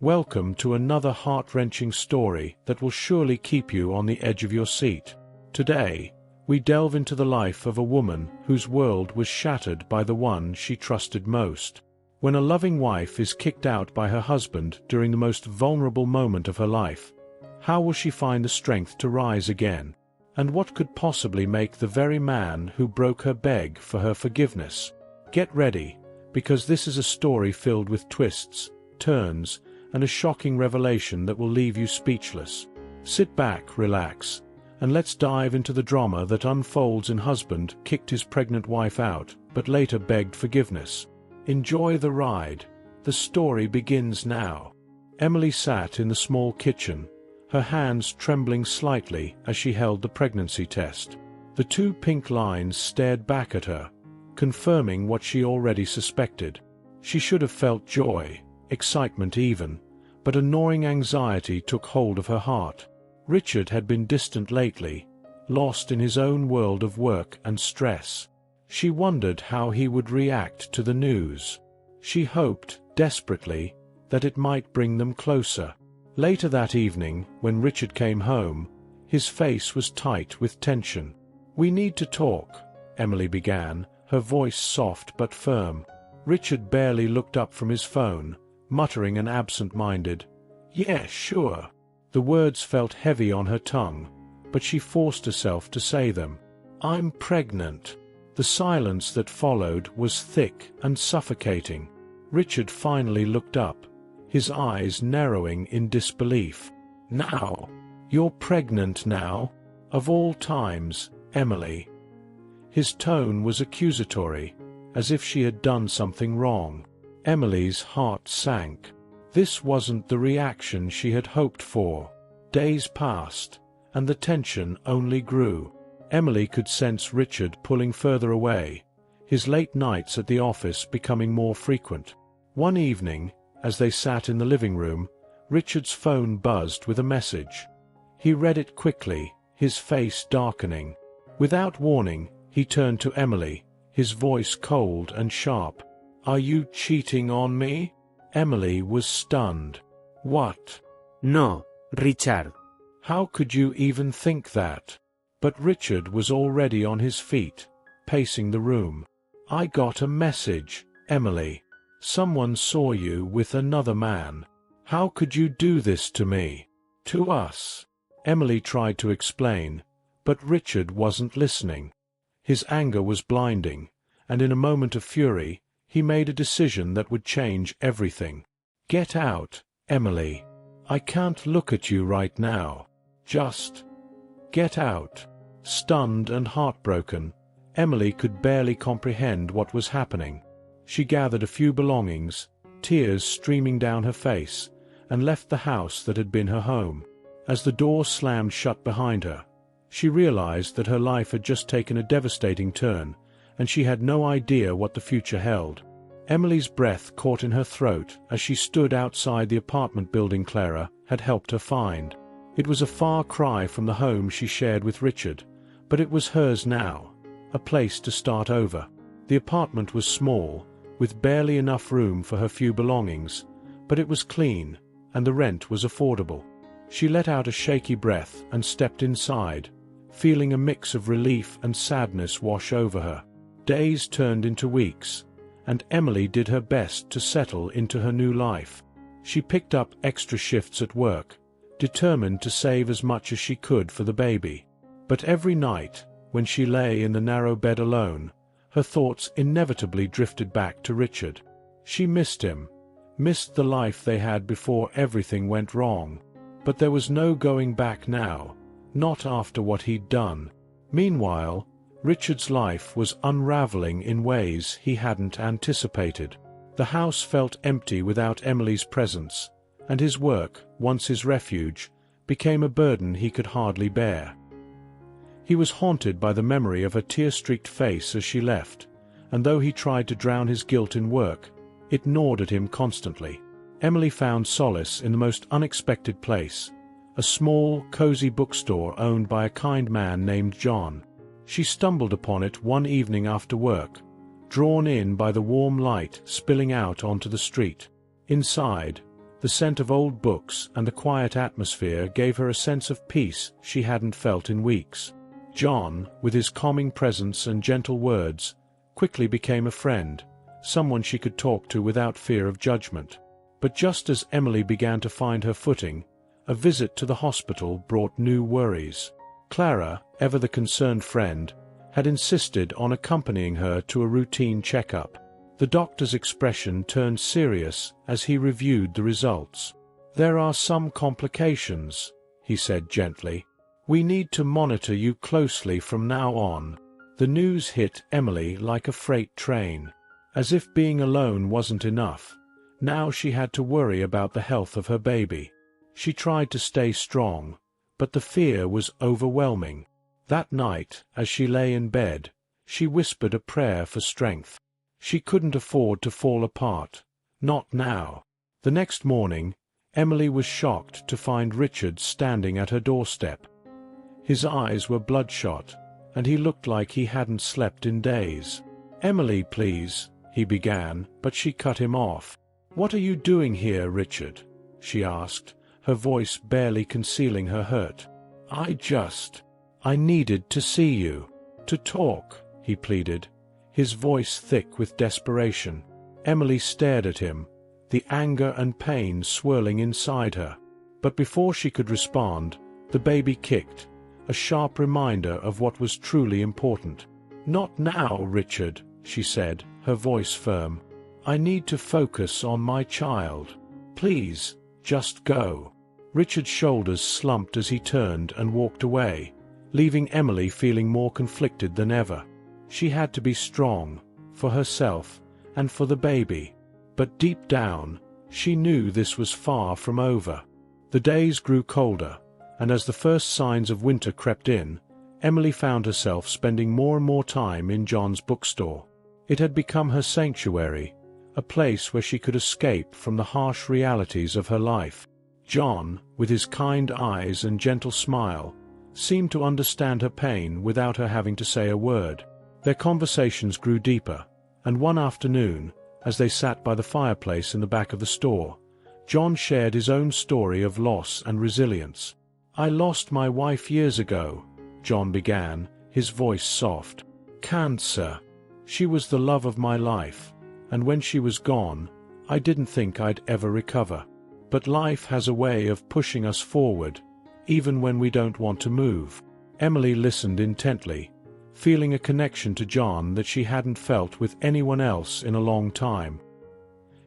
Welcome to another heart-wrenching story that will surely keep you on the edge of your seat. Today, we delve into the life of a woman whose world was shattered by the one she trusted most. When a loving wife is kicked out by her husband during the most vulnerable moment of her life, how will she find the strength to rise again? And what could possibly make the very man who broke her beg for her forgiveness? Get ready, because this is a story filled with twists, turns, and a shocking revelation that will leave you speechless. Sit back, relax, and let's dive into the drama that unfolds. An husband kicked his pregnant wife out, but later begged forgiveness. Enjoy the ride. The story begins now. Emily sat in the small kitchen, her hands trembling slightly as she held the pregnancy test. The two pink lines stared back at her, confirming what she already suspected. She should have felt joy, excitement even, but a gnawing anxiety took hold of her heart. Richard had been distant lately, lost in his own world of work and stress. She wondered how he would react to the news. She hoped, desperately, that it might bring them closer. Later that evening, when Richard came home, his face was tight with tension. "We need to talk," Emily began, her voice soft but firm. Richard barely looked up from his phone, muttering an absent-minded, "Yeah, sure." The words felt heavy on her tongue, but she forced herself to say them. "I'm pregnant." The silence that followed was thick and suffocating. Richard finally looked up, his eyes narrowing in disbelief. "Now? You're pregnant now? Of all times, Emily." His tone was accusatory, as if she had done something wrong. Emily's heart sank. This wasn't the reaction she had hoped for. Days passed, and the tension only grew. Emily could sense Richard pulling further away, his late nights at the office becoming more frequent. One evening, as they sat in the living room, Richard's phone buzzed with a message. He read it quickly, his face darkening. Without warning, he turned to Emily, his voice cold and sharp. "Are you cheating on me?" Emily was stunned. "What?" No, Richard. How could you even think that? But Richard was already on his feet, pacing the room. "I got a message, Emily. Someone saw you with another man. How could you do this to me? To us?" Emily tried to explain, but Richard wasn't listening. His anger was blinding, and in a moment of fury, he made a decision that would change everything. "Get out, Emily. I can't look at you right now. Just get out." Stunned and heartbroken, Emily could barely comprehend what was happening. She gathered a few belongings, tears streaming down her face, and left the house that had been her home. As the door slammed shut behind her, she realized that her life had just taken a devastating turn, and she had no idea what the future held. Emily's breath caught in her throat as she stood outside the apartment building Clara had helped her find. It was a far cry from the home she shared with Richard, but it was hers now, a place to start over. The apartment was small, with barely enough room for her few belongings, but it was clean, and the rent was affordable. She let out a shaky breath and stepped inside, feeling a mix of relief and sadness wash over her. Days turned into weeks, and Emily did her best to settle into her new life. She picked up extra shifts at work, determined to save as much as she could for the baby. But every night, when she lay in the narrow bed alone, her thoughts inevitably drifted back to Richard. She missed him, missed the life they had before everything went wrong. But there was no going back now, not after what he'd done. Meanwhile, Richard's life was unraveling in ways he hadn't anticipated. The house felt empty without Emily's presence, and his work, once his refuge, became a burden he could hardly bear. He was haunted by the memory of her tear-streaked face as she left, and though he tried to drown his guilt in work, it gnawed at him constantly. Emily found solace in the most unexpected place, a small, cozy bookstore owned by a kind man named John. She stumbled upon it one evening after work, drawn in by the warm light spilling out onto the street. Inside, the The scent of old books and the quiet atmosphere gave her a sense of peace she hadn't felt in weeks. John, with his calming presence and gentle words, quickly became a friend, someone she could talk to without fear of judgment. But just as Emily began to find her footing, a visit to the hospital brought new worries. Clara, ever the concerned friend, had insisted on accompanying her to a routine checkup. The doctor's expression turned serious as he reviewed the results. "There are some complications," he said gently. "We need to monitor you closely from now on." The news hit Emily like a freight train. As if being alone wasn't enough, now she had to worry about the health of her baby. She tried to stay strong, but the fear was overwhelming. That night, as she lay in bed, she whispered a prayer for strength. She couldn't afford to fall apart. Not now. The next morning, Emily was shocked to find Richard standing at her doorstep. His eyes were bloodshot, and he looked like he hadn't slept in days. "Emily, please," he began, but she cut him off. "What are you doing here, Richard?" she asked, her voice barely concealing her hurt. I needed to see you. To talk," he pleaded, his voice thick with desperation. Emily stared at him, the anger and pain swirling inside her. But before she could respond, the baby kicked, a sharp reminder of what was truly important. "Not now, Richard," she said, her voice firm. "I need to focus on my child. Please, just go." Richard's shoulders slumped as he turned and walked away, leaving Emily feeling more conflicted than ever. She had to be strong, for herself, and for the baby. But deep down, she knew this was far from over. The days grew colder, and as the first signs of winter crept in, Emily found herself spending more and more time in John's bookstore. It had become her sanctuary, a place where she could escape from the harsh realities of her life. John, with his kind eyes and gentle smile, seemed to understand her pain without her having to say a word. Their conversations grew deeper, and one afternoon, as they sat by the fireplace in the back of the store, John shared his own story of loss and resilience. "I lost my wife years ago," John began, his voice soft. "Cancer. She was the love of my life, and when she was gone, I didn't think I'd ever recover. But life has a way of pushing us forward, even when we don't want to move." Emily listened intently, feeling a connection to John that she hadn't felt with anyone else in a long time.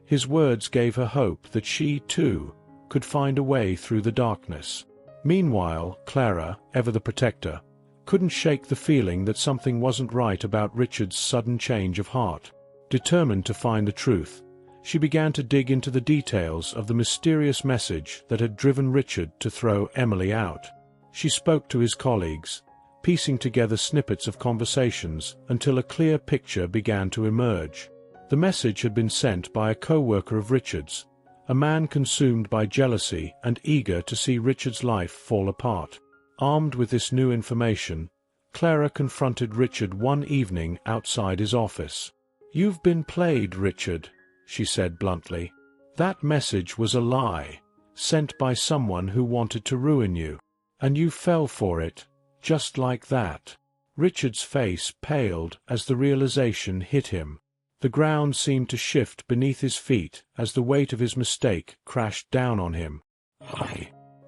His words gave her hope that she, too, could find a way through the darkness. Meanwhile, Clara, ever the protector, couldn't shake the feeling that something wasn't right about Richard's sudden change of heart. Determined to find the truth, she began to dig into the details of the mysterious message that had driven Richard to throw Emily out. She spoke to his colleagues, piecing together snippets of conversations until a clear picture began to emerge. The message had been sent by a co-worker of Richard's, a man consumed by jealousy and eager to see Richard's life fall apart. Armed with this new information, Clara confronted Richard one evening outside his office. "You've been played, Richard," she said bluntly. "That message was a lie, sent by someone who wanted to ruin you. And you fell for it, just like that." Richard's face paled as the realization hit him. The ground seemed to shift beneath his feet as the weight of his mistake crashed down on him.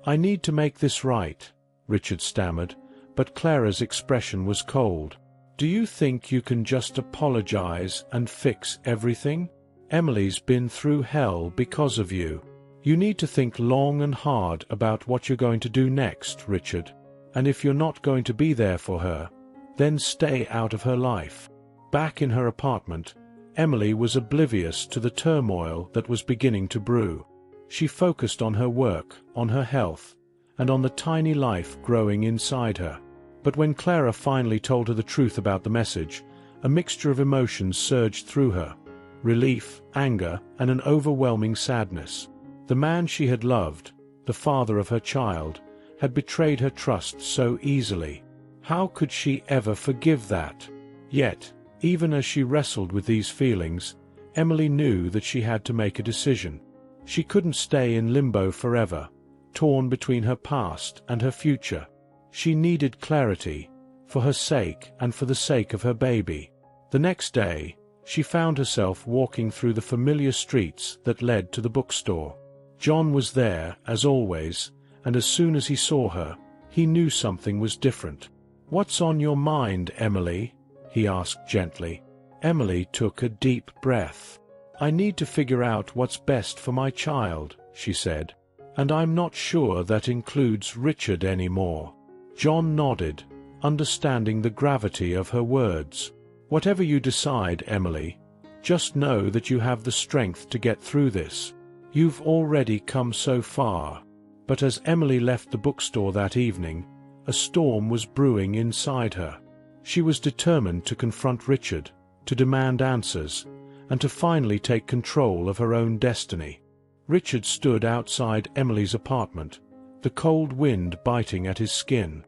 I need to make this right," Richard stammered, but Clara's expression was cold. "Do you think you can just apologize and fix everything? Emily's been through hell because of you. You need to think long and hard about what you're going to do next, Richard. And if you're not going to be there for her, then stay out of her life." Back in her apartment, Emily was oblivious to the turmoil that was beginning to brew. She focused on her work, on her health, and on the tiny life growing inside her. But when Clara finally told her the truth about the message, a mixture of emotions surged through her: relief, anger, and an overwhelming sadness. The man she had loved, the father of her child, had betrayed her trust so easily. How could she ever forgive that? Yet, even as she wrestled with these feelings, Emily knew that she had to make a decision. She couldn't stay in limbo forever, torn between her past and her future. She needed clarity, for her sake and for the sake of her baby. The next day, she found herself walking through the familiar streets that led to the bookstore. John was there, as always, and as soon as he saw her, he knew something was different. "What's on your mind, Emily?" he asked gently. Emily took a deep breath. "I need to figure out what's best for my child," she said. "And I'm not sure that includes Richard anymore." John nodded, understanding the gravity of her words. "Whatever you decide, Emily, just know that you have the strength to get through this. You've already come so far." But as Emily left the bookstore that evening, a storm was brewing inside her. She was determined to confront Richard, to demand answers, and to finally take control of her own destiny. Richard stood outside Emily's apartment, the cold wind biting at his skin.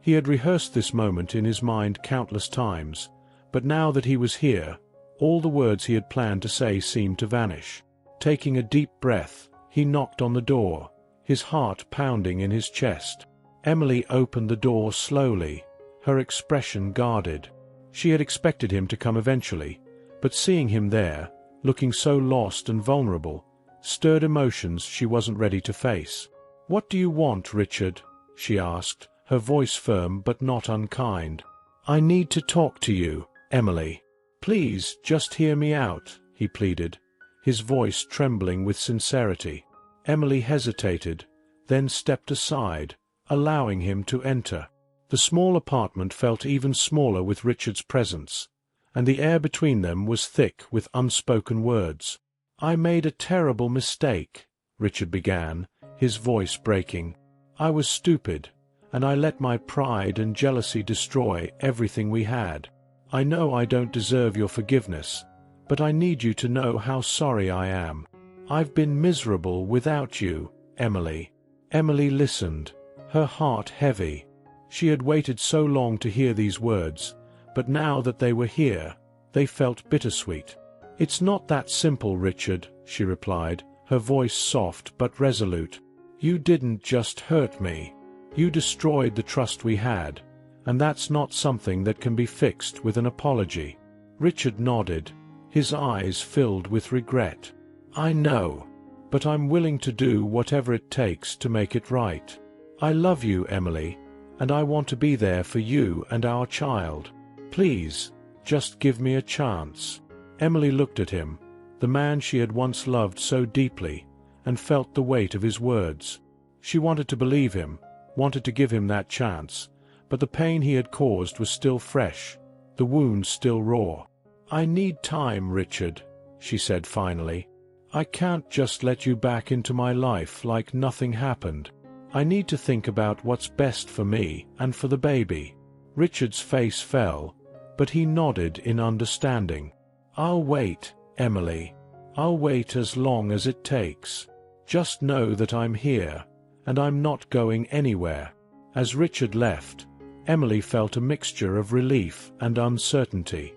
He had rehearsed this moment in his mind countless times, but now that he was here, all the words he had planned to say seemed to vanish. Taking a deep breath, he knocked on the door, his heart pounding in his chest. Emily opened the door slowly, her expression guarded. She had expected him to come eventually, but seeing him there, looking so lost and vulnerable, stirred emotions she wasn't ready to face. "What do you want, Richard?" she asked, her voice firm but not unkind. "I need to talk to you, Emily. Please, just hear me out," he pleaded, his voice trembling with sincerity. Emily hesitated, then stepped aside, allowing him to enter. The small apartment felt even smaller with Richard's presence, and the air between them was thick with unspoken words. "I made a terrible mistake," Richard began, his voice breaking. "I was stupid, and I let my pride and jealousy destroy everything we had. I know I don't deserve your forgiveness, but I need you to know how sorry I am. I've been miserable without you, Emily." Emily listened, her heart heavy. She had waited so long to hear these words, but now that they were here, they felt bittersweet. "It's not that simple, Richard," she replied, her voice soft but resolute. "You didn't just hurt me. You destroyed the trust we had, and that's not something that can be fixed with an apology." Richard nodded, his eyes filled with regret. "I know, but I'm willing to do whatever it takes to make it right. I love you, Emily, and I want to be there for you and our child. Please, just give me a chance." Emily looked at him, the man she had once loved so deeply, and felt the weight of his words. She wanted to believe him, wanted to give him that chance, but the pain he had caused was still fresh, the wound still raw. "I need time, Richard," she said finally. "I can't just let you back into my life like nothing happened. I need to think about what's best for me and for the baby." Richard's face fell, but he nodded in understanding. "I'll wait, Emily. I'll wait as long as it takes. Just know that I'm here, and I'm not going anywhere." As Richard left, Emily felt a mixture of relief and uncertainty.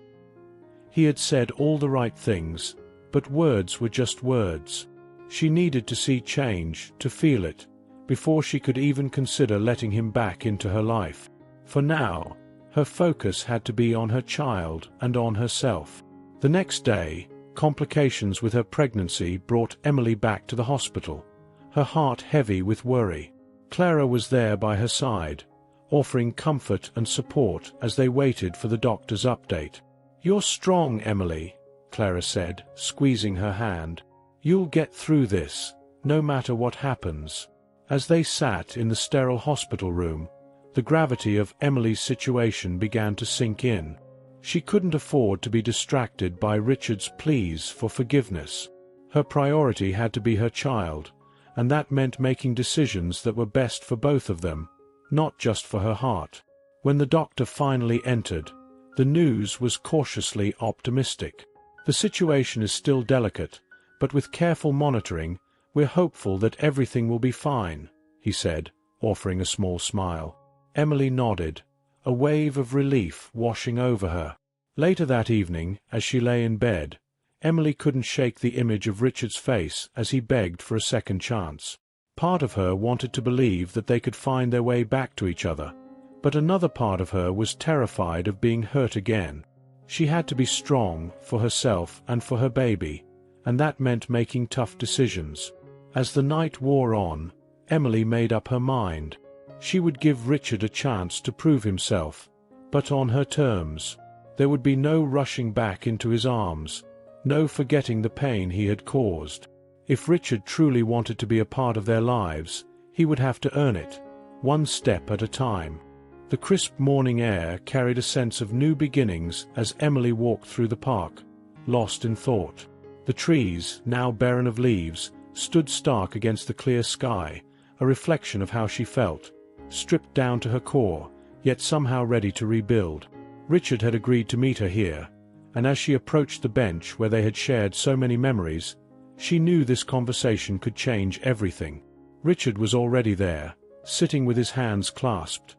He had said all the right things, but words were just words. She needed to see change, to feel it, before she could even consider letting him back into her life. For now, her focus had to be on her child and on herself. The next day, complications with her pregnancy brought Emily back to the hospital, her heart heavy with worry. Clara was there by her side, offering comfort and support as they waited for the doctor's update. "You're strong, Emily," Clara said, squeezing her hand. "You'll get through this, no matter what happens." As they sat in the sterile hospital room, the gravity of Emily's situation began to sink in. She couldn't afford to be distracted by Richard's pleas for forgiveness. Her priority had to be her child, and that meant making decisions that were best for both of them, not just for her heart. When the doctor finally entered, the news was cautiously optimistic. "The situation is still delicate, but with careful monitoring, we're hopeful that everything will be fine," he said, offering a small smile. Emily nodded, a wave of relief washing over her. Later that evening, as she lay in bed, Emily couldn't shake the image of Richard's face as he begged for a second chance. Part of her wanted to believe that they could find their way back to each other, but another part of her was terrified of being hurt again. She had to be strong for herself and for her baby, and that meant making tough decisions. As the night wore on, Emily made up her mind. She would give Richard a chance to prove himself, but on her terms. There would be no rushing back into his arms, no forgetting the pain he had caused. If Richard truly wanted to be a part of their lives, he would have to earn it, one step at a time. The crisp morning air carried a sense of new beginnings as Emily walked through the park, lost in thought. The trees, now barren of leaves, stood stark against the clear sky, a reflection of how she felt, stripped down to her core, yet somehow ready to rebuild. Richard had agreed to meet her here, and as she approached the bench where they had shared so many memories, she knew this conversation could change everything. Richard was already there, sitting with his hands clasped,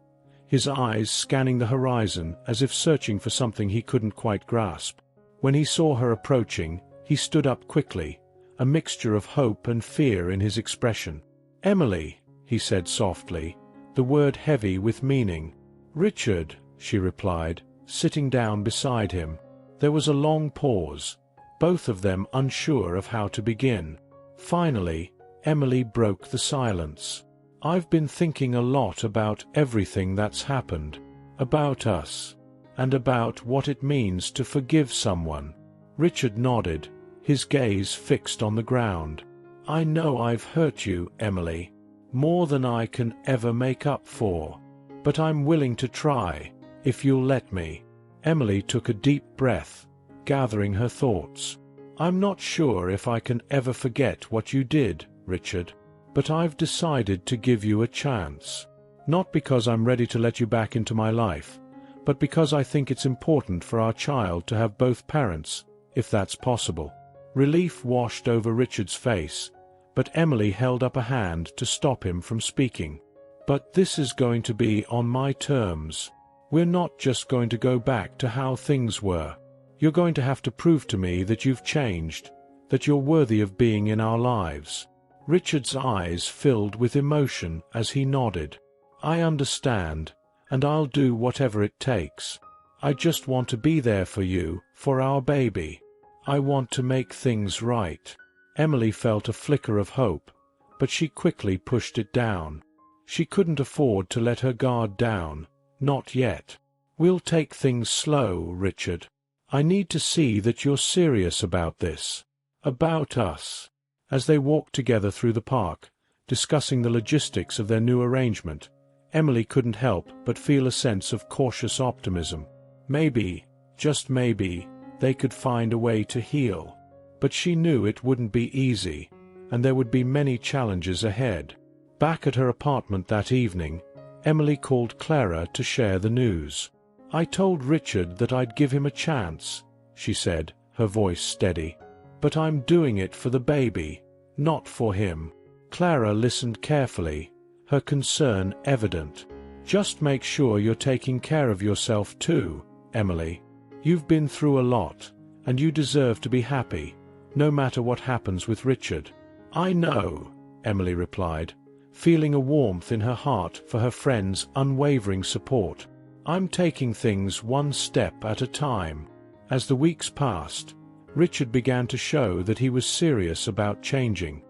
his eyes scanning the horizon as if searching for something he couldn't quite grasp. When he saw her approaching, he stood up quickly, a mixture of hope and fear in his expression. "Emily," he said softly, the word heavy with meaning. "Richard," she replied, sitting down beside him. There was a long pause, both of them unsure of how to begin. Finally, Emily broke the silence. "I've been thinking a lot about everything that's happened, about us, and about what it means to forgive someone." Richard nodded, his gaze fixed on the ground. "I know I've hurt you, Emily, more than I can ever make up for, but I'm willing to try, if you'll let me." Emily took a deep breath, gathering her thoughts. "I'm not sure if I can ever forget what you did, Richard, but I've decided to give you a chance. Not because I'm ready to let you back into my life, but because I think it's important for our child to have both parents, if that's possible." Relief washed over Richard's face, but Emily held up a hand to stop him from speaking. "But this is going to be on my terms. We're not just going to go back to how things were. You're going to have to prove to me that you've changed, that you're worthy of being in our lives." Richard's eyes filled with emotion as he nodded. "I understand, and I'll do whatever it takes. I just want to be there for you, for our baby. I want to make things right." Emily felt a flicker of hope, but she quickly pushed it down. She couldn't afford to let her guard down, not yet. "We'll take things slow, Richard. I need to see that you're serious about this, about us." As they walked together through the park, discussing the logistics of their new arrangement, Emily couldn't help but feel a sense of cautious optimism. Maybe, just maybe, they could find a way to heal. But she knew it wouldn't be easy, and there would be many challenges ahead. Back at her apartment that evening, Emily called Clara to share the news. "I told Richard that I'd give him a chance," she said, her voice steady. "But I'm doing it for the baby, not for him." Clara listened carefully, her concern evident. "Just make sure you're taking care of yourself too, Emily. You've been through a lot, and you deserve to be happy, no matter what happens with Richard." "I know," Emily replied, feeling a warmth in her heart for her friend's unwavering support. "I'm taking things one step at a time." As the weeks passed, Richard began to show that he was serious about changing.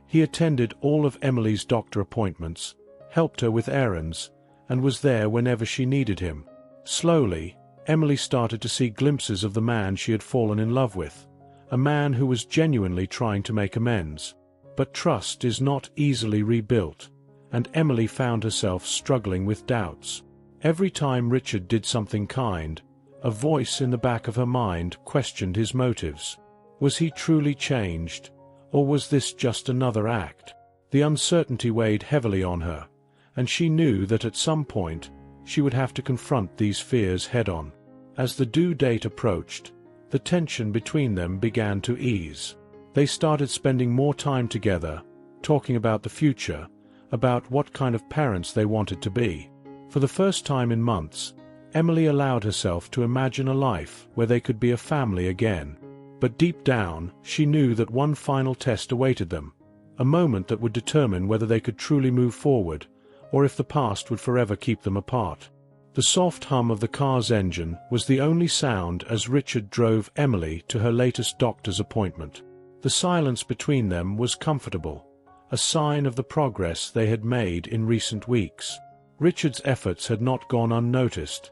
He attended all of Emily's doctor appointments, helped her with errands, and was there whenever she needed him. Slowly, Emily started to see glimpses of the man she had fallen in love with, a man who was genuinely trying to make amends. But trust is not easily rebuilt, and Emily found herself struggling with doubts. Every time Richard did something kind, a voice in the back of her mind questioned his motives. Was he truly changed, or was this just another act? The uncertainty weighed heavily on her, and she knew that at some point she would have to confront these fears head-on. As the due date approached, the tension between them began to ease. They started spending more time together, talking about the future, about what kind of parents they wanted to be. For the first time in months, Emily allowed herself to imagine a life where they could be a family again. But deep down, she knew that one final test awaited them, a moment that would determine whether they could truly move forward, or if the past would forever keep them apart. The soft hum of the car's engine was the only sound as Richard drove Emily to her latest doctor's appointment. The silence between them was comfortable, a sign of the progress they had made in recent weeks. Richard's efforts had not gone unnoticed.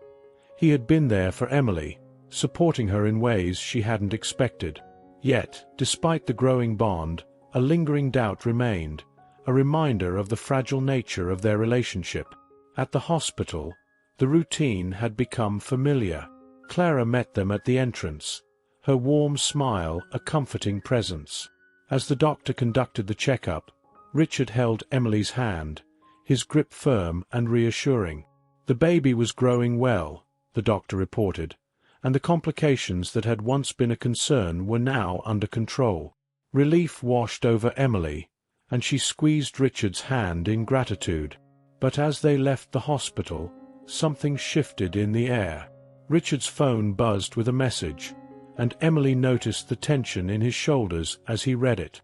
He had been there for Emily, supporting her in ways she hadn't expected. Yet, despite the growing bond, a lingering doubt remained, a reminder of the fragile nature of their relationship. At the hospital, the routine had become familiar. Clara met them at the entrance, her warm smile a comforting presence. As the doctor conducted the checkup, Richard held Emily's hand, his grip firm and reassuring. The baby was growing well, the doctor reported, and the complications that had once been a concern were now under control. Relief washed over Emily, and she squeezed Richard's hand in gratitude. But as they left the hospital, something shifted in the air. Richard's phone buzzed with a message, and Emily noticed the tension in his shoulders as he read it.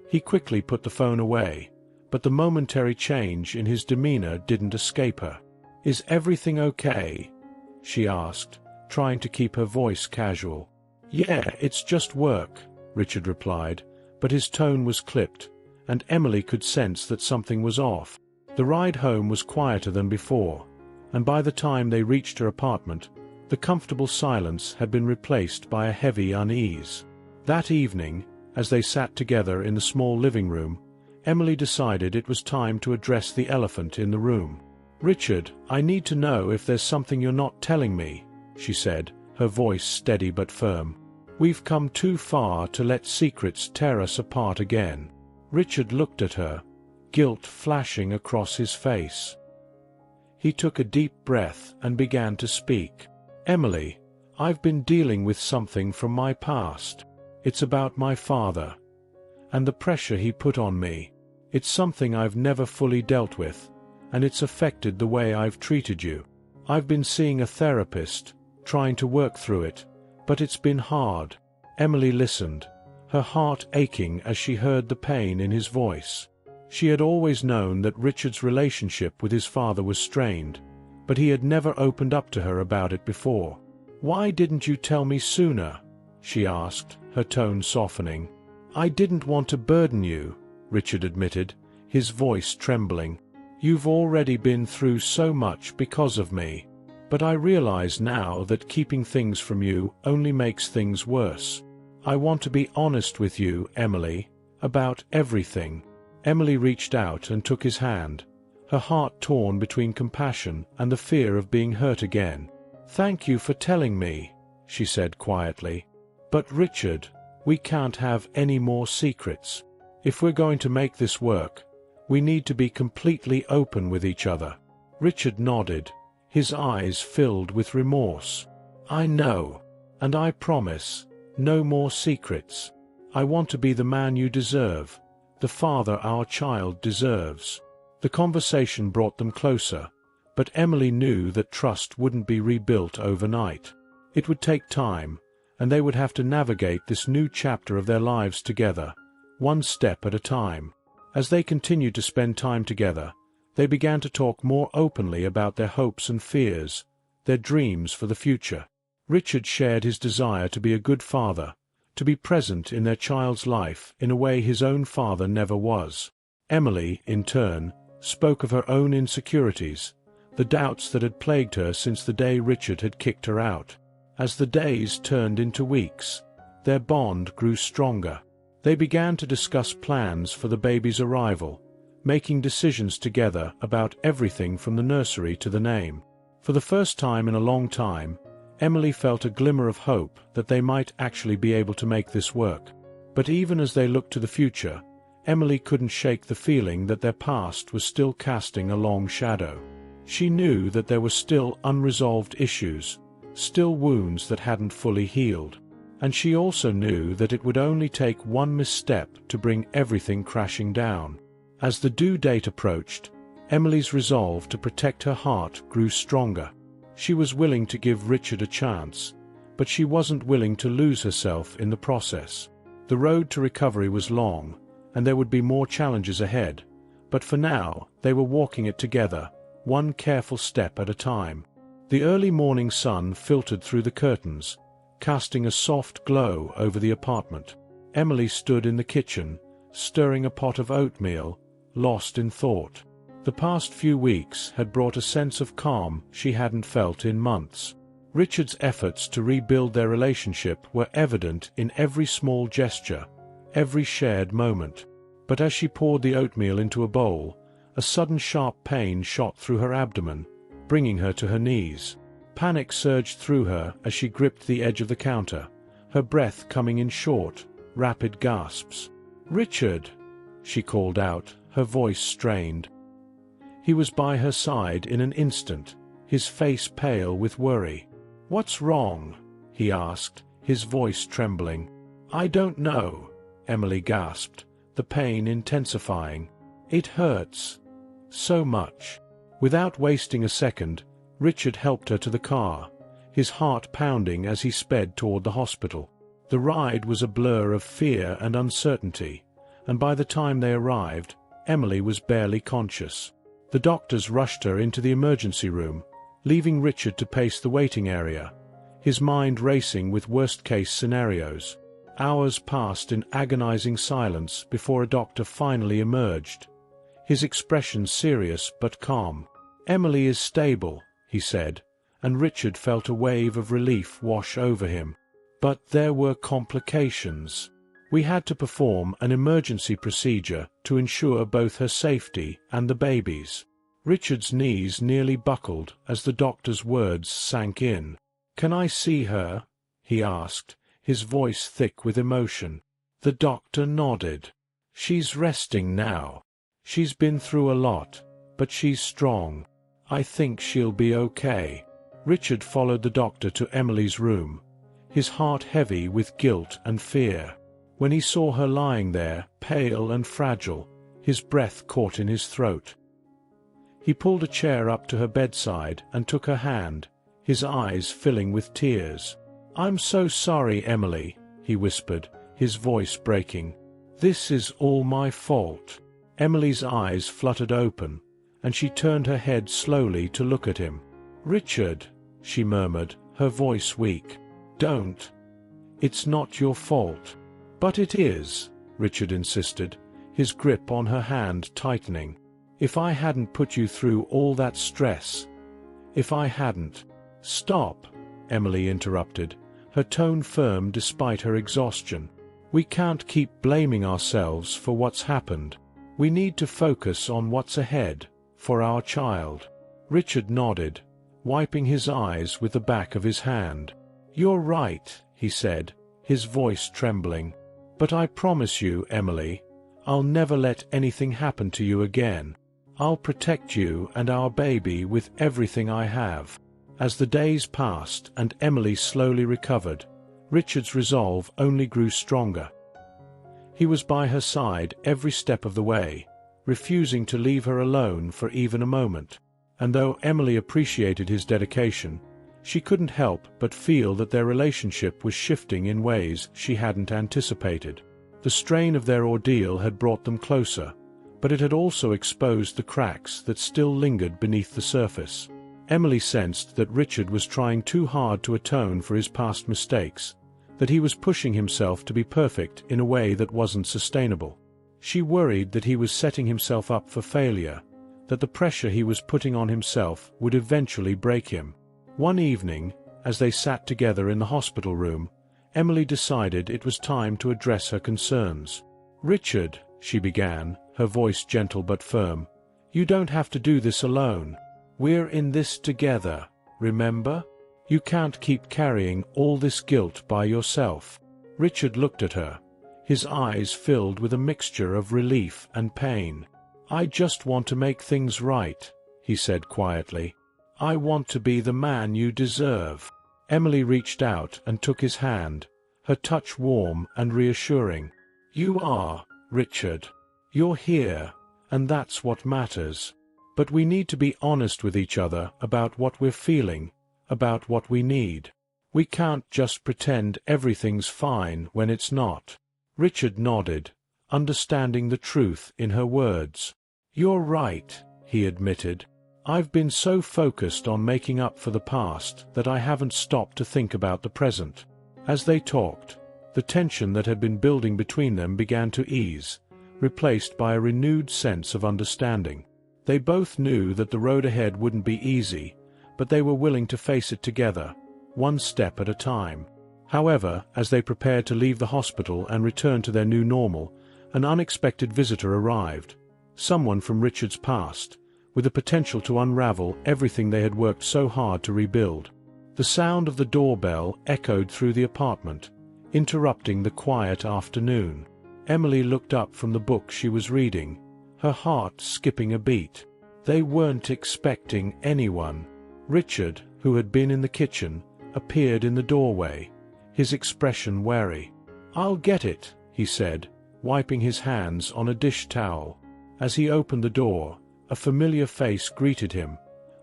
He quickly put the phone away, but the momentary change in his demeanor didn't escape her. "Is everything okay?" she asked, trying to keep her voice casual. "Yeah, it's just work," Richard replied, but his tone was clipped, and Emily could sense that something was off. The ride home was quieter than before, and by the time they reached her apartment, the comfortable silence had been replaced by a heavy unease. That evening, as they sat together in the small living room, Emily decided it was time to address the elephant in the room. "Richard, I need to know if there's something you're not telling me," she said, her voice steady but firm. "We've come too far to let secrets tear us apart again." Richard looked at her, guilt flashing across his face. He took a deep breath and began to speak. "Emily, I've been dealing with something from my past. It's about my father, and the pressure he put on me. It's something I've never fully dealt with, and it's affected the way I've treated you. I've been seeing a therapist, trying to work through it, but it's been hard." Emily listened, her heart aching as she heard the pain in his voice. She had always known that Richard's relationship with his father was strained, but he had never opened up to her about it before. "Why didn't you tell me sooner?" she asked, her tone softening. "I didn't want to burden you," Richard admitted, his voice trembling. "You've already been through so much because of me. But I realize now that keeping things from you only makes things worse. I want to be honest with you, Emily, about everything." Emily reached out and took his hand, her heart torn between compassion and the fear of being hurt again. "Thank you for telling me," she said quietly. "But Richard, we can't have any more secrets. If we're going to make this work, we need to be completely open with each other." Richard nodded, his eyes filled with remorse. "I know, and I promise, no more secrets. I want to be the man you deserve, the father our child deserves." The conversation brought them closer, but Emily knew that trust wouldn't be rebuilt overnight. It would take time, and they would have to navigate this new chapter of their lives together, one step at a time. As they continued to spend time together, they began to talk more openly about their hopes and fears, their dreams for the future. Richard shared his desire to be a good father, to be present in their child's life in a way his own father never was. Emily, in turn, spoke of her own insecurities, the doubts that had plagued her since the day Richard had kicked her out. As the days turned into weeks, their bond grew stronger. They began to discuss plans for the baby's arrival, making decisions together about everything from the nursery to the name. For the first time in a long time, Emily felt a glimmer of hope that they might actually be able to make this work. But even as they looked to the future, Emily couldn't shake the feeling that their past was still casting a long shadow. She knew that there were still unresolved issues, still wounds that hadn't fully healed. And she also knew that it would only take one misstep to bring everything crashing down. As the due date approached, Emily's resolve to protect her heart grew stronger. She was willing to give Richard a chance, but she wasn't willing to lose herself in the process. The road to recovery was long, and there would be more challenges ahead, but for now, they were walking it together, one careful step at a time. The early morning sun filtered through the curtains, casting a soft glow over the apartment. Emily stood in the kitchen, stirring a pot of oatmeal, lost in thought. The past few weeks had brought a sense of calm she hadn't felt in months. Richard's efforts to rebuild their relationship were evident in every small gesture, every shared moment. But as she poured the oatmeal into a bowl, a sudden sharp pain shot through her abdomen, bringing her to her knees. Panic surged through her as she gripped the edge of the counter, her breath coming in short, rapid gasps. "Richard!" she called out, her voice strained. He was by her side in an instant, his face pale with worry. "What's wrong?" he asked, his voice trembling. "I don't know," Emily gasped, the pain intensifying. "It hurts. So much." Without wasting a second, Richard helped her to the car, his heart pounding as he sped toward the hospital. The ride was a blur of fear and uncertainty, and by the time they arrived, Emily was barely conscious. The doctors rushed her into the emergency room, leaving Richard to pace the waiting area, his mind racing with worst-case scenarios. Hours passed in agonizing silence before a doctor finally emerged, his expression serious but calm. "Emily is stable," he said, and Richard felt a wave of relief wash over him. But there were complications. "We had to perform an emergency procedure to ensure both her safety and the baby's." Richard's knees nearly buckled as the doctor's words sank in. "Can I see her?" he asked, his voice thick with emotion. The doctor nodded. "She's resting now. She's been through a lot, but she's strong. I think she'll be okay." Richard followed the doctor to Emily's room, his heart heavy with guilt and fear. When he saw her lying there, pale and fragile, his breath caught in his throat. He pulled a chair up to her bedside and took her hand, his eyes filling with tears. "I'm so sorry, Emily," he whispered, his voice breaking. "This is all my fault." Emily's eyes fluttered open, and she turned her head slowly to look at him. "Richard," she murmured, her voice weak. "Don't. It's not your fault." "But it is," Richard insisted, his grip on her hand tightening. "If I hadn't put you through all that stress, if I hadn't—" "Stop," Emily interrupted, her tone firm despite her exhaustion. "We can't keep blaming ourselves for what's happened. We need to focus on what's ahead, for our child." Richard nodded, wiping his eyes with the back of his hand. "You're right," he said, his voice trembling. "But I promise you, Emily, I'll never let anything happen to you again. I'll protect you and our baby with everything I have." As the days passed and Emily slowly recovered, Richard's resolve only grew stronger. He was by her side every step of the way, refusing to leave her alone for even a moment. And though Emily appreciated his dedication, she couldn't help but feel that their relationship was shifting in ways she hadn't anticipated. The strain of their ordeal had brought them closer, but it had also exposed the cracks that still lingered beneath the surface. Emily sensed that Richard was trying too hard to atone for his past mistakes, that he was pushing himself to be perfect in a way that wasn't sustainable. She worried that he was setting himself up for failure, that the pressure he was putting on himself would eventually break him. One evening, as they sat together in the hospital room, Emily decided it was time to address her concerns. "Richard," she began, her voice gentle but firm, "you don't have to do this alone. We're in this together, remember? You can't keep carrying all this guilt by yourself." Richard looked at her, his eyes filled with a mixture of relief and pain. "I just want to make things right," he said quietly. "I want to be the man you deserve." Emily reached out and took his hand, her touch warm and reassuring. "You are, Richard. You're here, and that's what matters. But we need to be honest with each other about what we're feeling, about what we need. We can't just pretend everything's fine when it's not. Richard nodded, understanding the truth in her words. You're right, he admitted. I've been so focused on making up for the past that I haven't stopped to think about the present. As they talked, the tension that had been building between them began to ease, replaced by a renewed sense of understanding. They both knew that the road ahead wouldn't be easy, but they were willing to face it together, one step at a time. However, as they prepared to leave the hospital and return to their new normal, an unexpected visitor arrived. Someone from Richard's past, with the potential to unravel everything they had worked so hard to rebuild. The sound of the doorbell echoed through the apartment, interrupting the quiet afternoon. Emily looked up from the book she was reading, her heart skipping a beat. They weren't expecting anyone. Richard, who had been in the kitchen, appeared in the doorway, his expression wary. "I'll get it," he said, wiping his hands on a dish towel. As he opened the door, a familiar face greeted him,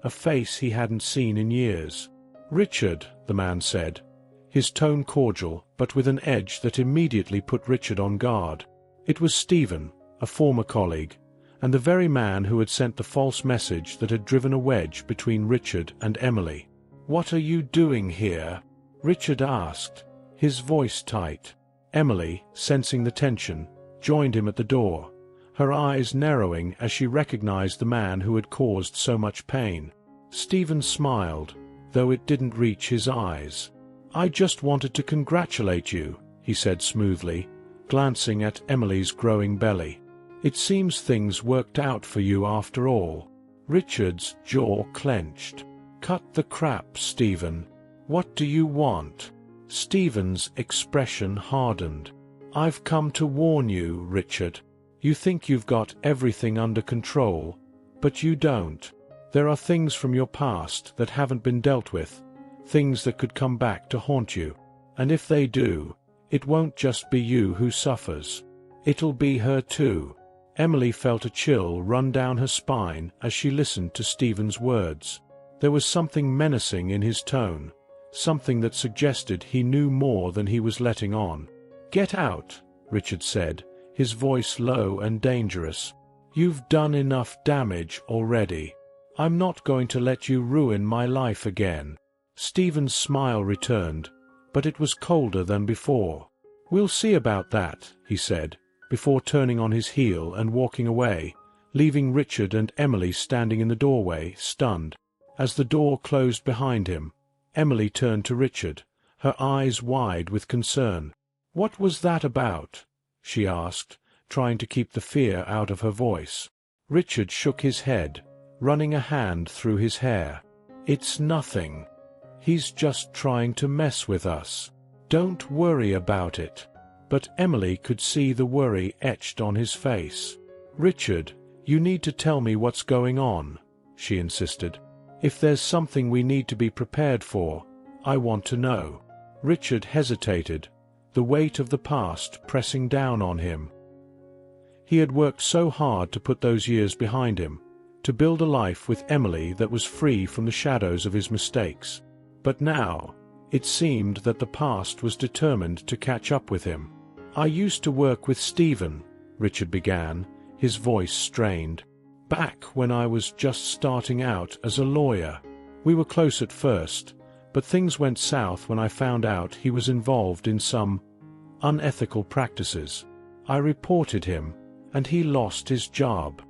a face he hadn't seen in years. "Richard," the man said, his tone cordial but with an edge that immediately put Richard on guard. It was Stephen, a former colleague, and the very man who had sent the false message that had driven a wedge between Richard and Emily. "What are you doing here?" Richard asked, his voice tight. Emily, sensing the tension, joined him at the door, her eyes narrowing as she recognized the man who had caused so much pain. Stephen smiled, though it didn't reach his eyes. "I just wanted to congratulate you," he said smoothly, glancing at Emily's growing belly. "It seems things worked out for you after all." Richard's jaw clenched. "Cut the crap, Stephen. What do you want?" Stephen's expression hardened. "I've come to warn you, Richard. You think you've got everything under control, but you don't. There are things from your past that haven't been dealt with, things that could come back to haunt you. And if they do, it won't just be you who suffers. It'll be her too." Emily felt a chill run down her spine as she listened to Stephen's words. There was something menacing in his tone, something that suggested he knew more than he was letting on. "Get out," Richard said, his voice low and dangerous. "You've done enough damage already. I'm not going to let you ruin my life again." Stephen's smile returned, but it was colder than before. "We'll see about that," he said, before turning on his heel and walking away, leaving Richard and Emily standing in the doorway, stunned. As the door closed behind him, Emily turned to Richard, her eyes wide with concern. "What was that about?" she asked, trying to keep the fear out of her voice. Richard shook his head, running a hand through his hair. "It's nothing. He's just trying to mess with us. Don't worry about it." But Emily could see the worry etched on his face. "Richard, you need to tell me what's going on," she insisted. "If there's something we need to be prepared for, I want to know." Richard hesitated, the weight of the past pressing down on him. He had worked so hard to put those years behind him, to build a life with Emily that was free from the shadows of his mistakes. But now, it seemed that the past was determined to catch up with him. "I used to work with Stephen," Richard began, his voice strained. "Back when I was just starting out as a lawyer. We were close at first, but things went south when I found out he was involved in some unethical practices. I reported him, and he lost his job.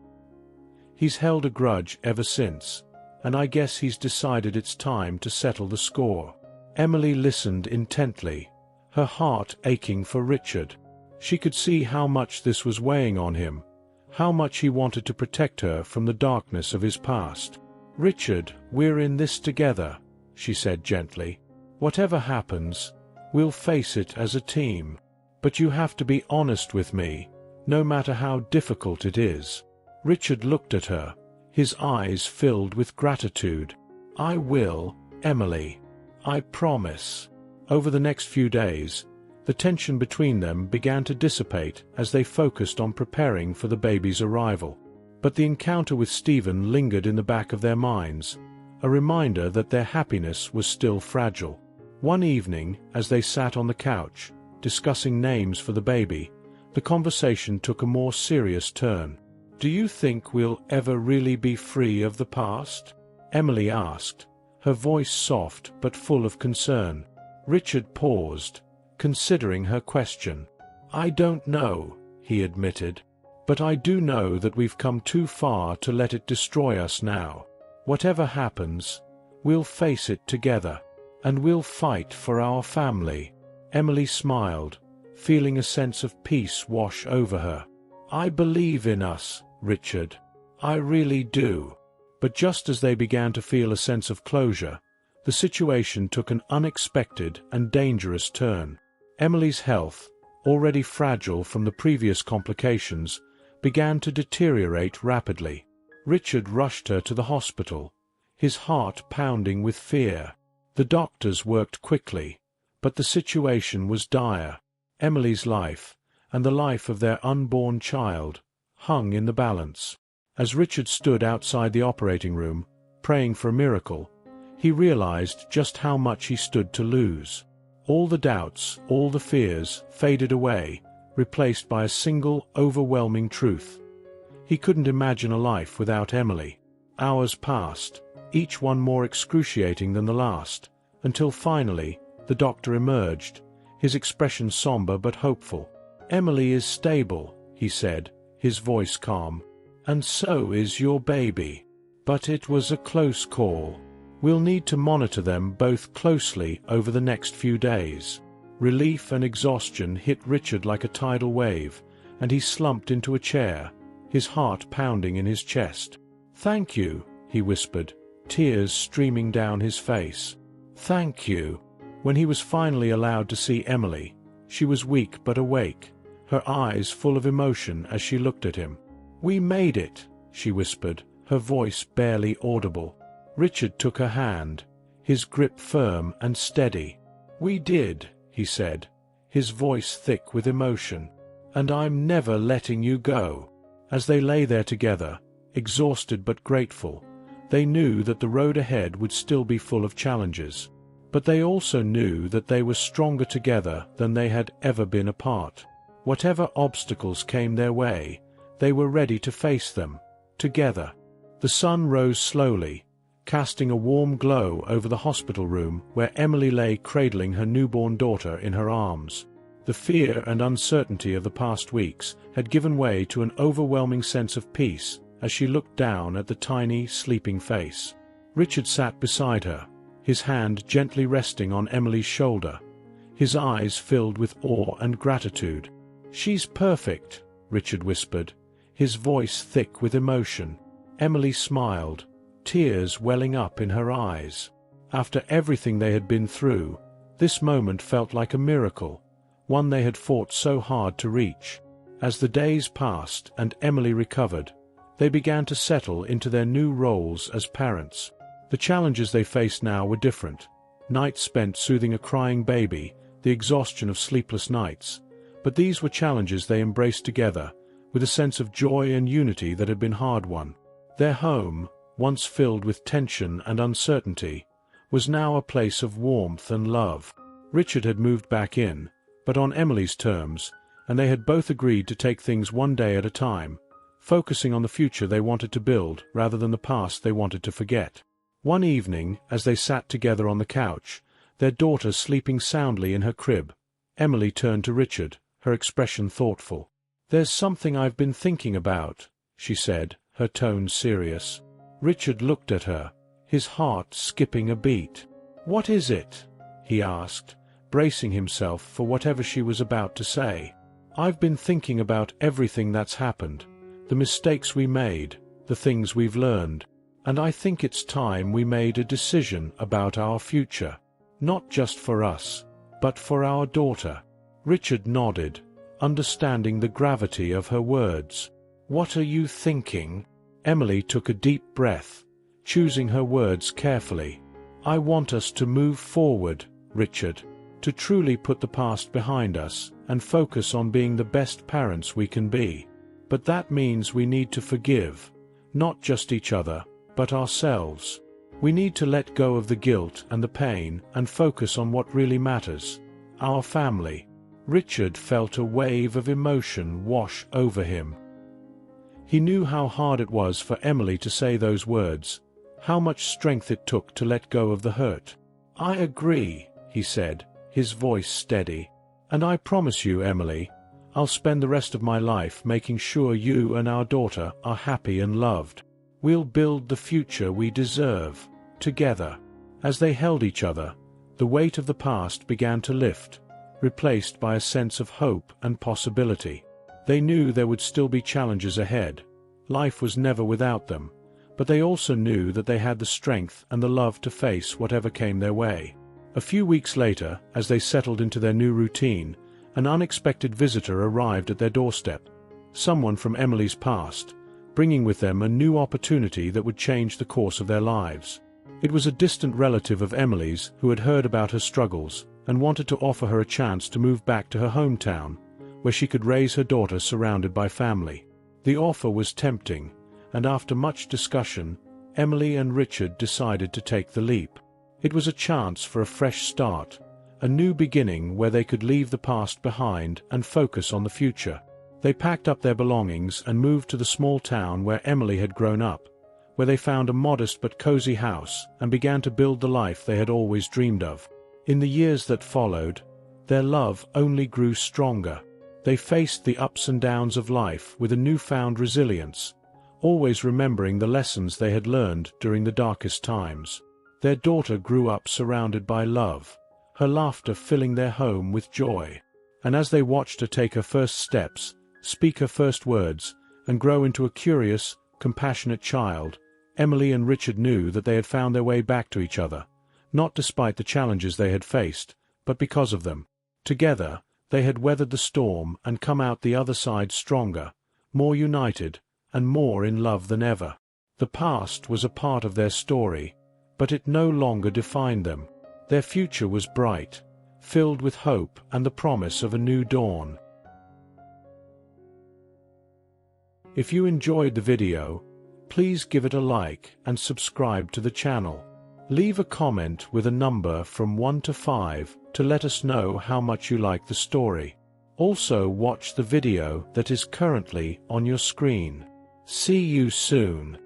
He's held a grudge ever since, and I guess he's decided it's time to settle the score." Emily listened intently, her heart aching for Richard. She could see how much this was weighing on him, how much he wanted to protect her from the darkness of his past. "Richard, we're in this together," she said gently. "Whatever happens, we'll face it as a team. But you have to be honest with me, no matter how difficult it is." Richard looked at her, his eyes filled with gratitude. "I will, Emily. I promise." Over the next few days, the tension between them began to dissipate as they focused on preparing for the baby's arrival. But the encounter with Stephen lingered in the back of their minds, a reminder that their happiness was still fragile. One evening, as they sat on the couch, discussing names for the baby, the conversation took a more serious turn. "Do you think we'll ever really be free of the past?" Emily asked, her voice soft but full of concern. Richard paused, considering her question. "I don't know," he admitted. "But I do know that we've come too far to let it destroy us now. Whatever happens, we'll face it together. And we'll fight for our family." Emily smiled, feeling a sense of peace wash over her. "I believe in us, Richard. I really do." But just as they began to feel a sense of closure, the situation took an unexpected and dangerous turn. Emily's health, already fragile from the previous complications, began to deteriorate rapidly. Richard rushed her to the hospital, his heart pounding with fear. The doctors worked quickly, but the situation was dire. Emily's life, and the life of their unborn child, hung in the balance. As Richard stood outside the operating room, praying for a miracle, he realized just how much he stood to lose. All the doubts, all the fears, faded away, replaced by a single, overwhelming truth. He couldn't imagine a life without Emily. Hours passed, each one more excruciating than the last, until finally, the doctor emerged, his expression somber but hopeful. "Emily is stable," he said, his voice calm. "And so is your baby. But it was a close call. We'll need to monitor them both closely over the next few days." Relief and exhaustion hit Richard like a tidal wave, and he slumped into a chair, his heart pounding in his chest. "Thank you," he whispered, tears streaming down his face. "Thank you." When he was finally allowed to see Emily, she was weak but awake, her eyes full of emotion as she looked at him. "We made it," she whispered, her voice barely audible. Richard took her hand, his grip firm and steady. "We did," he said, his voice thick with emotion. "And I'm never letting you go." As they lay there together, exhausted but grateful, they knew that the road ahead would still be full of challenges. But they also knew that they were stronger together than they had ever been apart. Whatever obstacles came their way, they were ready to face them, together. The sun rose slowly, casting a warm glow over the hospital room where Emily lay cradling her newborn daughter in her arms. The fear and uncertainty of the past weeks had given way to an overwhelming sense of peace as she looked down at the tiny, sleeping face. Richard sat beside her, his hand gently resting on Emily's shoulder, his eyes filled with awe and gratitude. "She's perfect," Richard whispered, his voice thick with emotion. Emily smiled, tears welling up in her eyes. After everything they had been through, this moment felt like a miracle, one they had fought so hard to reach. As the days passed and Emily recovered, they began to settle into their new roles as parents. The challenges they faced now were different. Nights spent soothing a crying baby, the exhaustion of sleepless nights. But these were challenges they embraced together, with a sense of joy and unity that had been hard-won. Their home, once filled with tension and uncertainty, was now a place of warmth and love. Richard had moved back in, but on Emily's terms, and they had both agreed to take things one day at a time, focusing on the future they wanted to build rather than the past they wanted to forget. One evening, as they sat together on the couch, their daughter sleeping soundly in her crib, Emily turned to Richard, her expression thoughtful. "There's something I've been thinking about," she said, her tone serious. Richard looked at her, his heart skipping a beat. "What is it?" he asked, bracing himself for whatever she was about to say. "I've been thinking about everything that's happened, the mistakes we made, the things we've learned, and I think it's time we made a decision about our future. Not just for us, but for our daughter." Richard nodded, understanding the gravity of her words. "What are you thinking?" Emily took a deep breath, choosing her words carefully. "I want us to move forward, Richard, to truly put the past behind us and focus on being the best parents we can be. But that means we need to forgive, not just each other, but ourselves. We need to let go of the guilt and the pain and focus on what really matters: our family. Richard felt a wave of emotion wash over him. He knew how hard it was for Emily to say those words, how much strength it took to let go of the hurt. "I agree," he said, his voice steady. "And I promise you, Emily, I'll spend the rest of my life making sure you and our daughter are happy and loved. We'll build the future we deserve, together." As they held each other, the weight of the past began to lift, replaced by a sense of hope and possibility. They knew there would still be challenges ahead. Life was never without them, but they also knew that they had the strength and the love to face whatever came their way. A few weeks later, as they settled into their new routine, an unexpected visitor arrived at their doorstep. Someone from Emily's past, bringing with them a new opportunity that would change the course of their lives. It was a distant relative of Emily's who had heard about her struggles and wanted to offer her a chance to move back to her hometown, where she could raise her daughter surrounded by family. The offer was tempting, and after much discussion, Emily and Richard decided to take the leap. It was a chance for a fresh start, a new beginning where they could leave the past behind and focus on the future. They packed up their belongings and moved to the small town where Emily had grown up, where they found a modest but cozy house and began to build the life they had always dreamed of. In the years that followed, their love only grew stronger. They faced the ups and downs of life with a newfound resilience, always remembering the lessons they had learned during the darkest times. Their daughter grew up surrounded by love, her laughter filling their home with joy. And as they watched her take her first steps, speak her first words, and grow into a curious, compassionate child, Emily and Richard knew that they had found their way back to each other, not despite the challenges they had faced, but because of them. Together, they had weathered the storm and come out the other side stronger, more united, and more in love than ever. The past was a part of their story, but it no longer defined them. Their future was bright, filled with hope and the promise of a new dawn. If you enjoyed the video, please give it a like and subscribe to the channel. Leave a comment with a number from 1 to 5 to let us know how much you like the story. Also watch the video that is currently on your screen. See you soon.